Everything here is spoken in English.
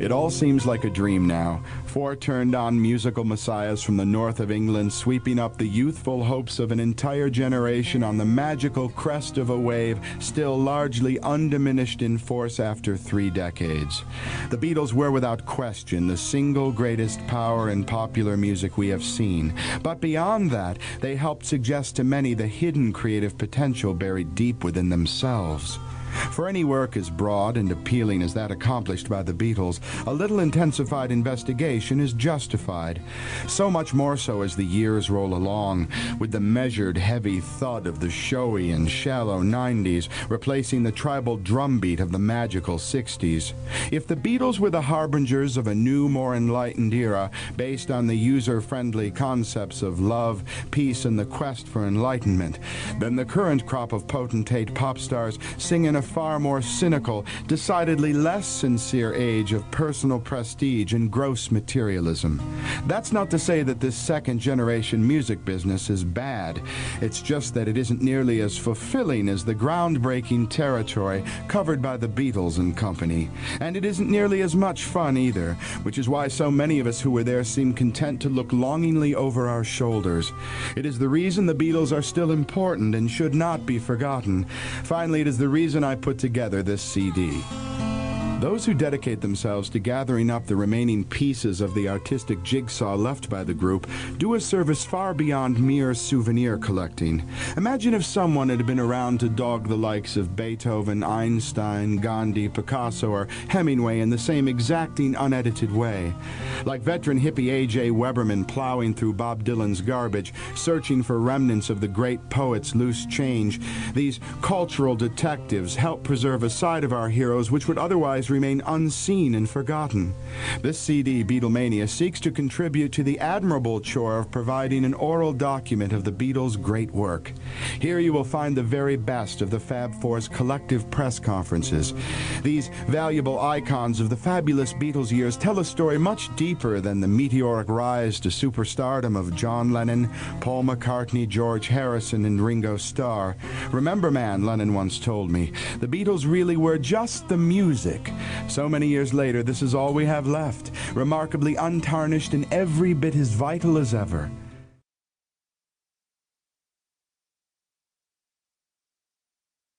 It all seems like a dream now. Four turned-on musical messiahs from the north of England sweeping up the youthful hopes of an entire generation on the magical crest of a wave still largely undiminished in force after 3 decades. The Beatles were without question the single greatest power in popular music we have seen. But beyond that, they helped suggest to many the hidden creative potential buried deep within themselves. For any work as broad and appealing as that accomplished by the Beatles, a little intensified investigation is justified. So much more so as the years roll along, with the measured, heavy thud of the showy and shallow 90s replacing the tribal drumbeat of the magical 60s. If the Beatles were the harbingers of a new, more enlightened era based on the user-friendly concepts of love, peace, and the quest for enlightenment, then the current crop of potentate pop stars sing in a far more cynical, decidedly less sincere age of personal prestige and gross materialism. That's not to say that this second-generation music business is bad. It's just that it isn't nearly as fulfilling as the groundbreaking territory covered by the Beatles and company. And it isn't nearly as much fun either, which is why so many of us who were there seem content to look longingly over our shoulders. It is the reason the Beatles are still important and should not be forgotten. Finally, it is the reason I put together this CD. Those who dedicate themselves to gathering up the remaining pieces of the artistic jigsaw left by the group do a service far beyond mere souvenir collecting. Imagine if someone had been around to dog the likes of Beethoven, Einstein, Gandhi, Picasso, or Hemingway in the same exacting, unedited way. Like veteran hippie A.J. Weberman plowing through Bob Dylan's garbage, searching for remnants of the great poet's loose change, these cultural detectives help preserve a side of our heroes which would otherwise remain unseen and forgotten. This CD, Beatlemania, seeks to contribute to the admirable chore of providing an oral document of the Beatles' great work. Here you will find the very best of the Fab Four's collective press conferences. These valuable icons of the fabulous Beatles years tell a story much deeper than the meteoric rise to superstardom of John Lennon, Paul McCartney, George Harrison, and Ringo Starr. Remember, man, Lennon once told me, the Beatles really were just the music. So many years later, this is all we have left, remarkably untarnished and every bit as vital as ever.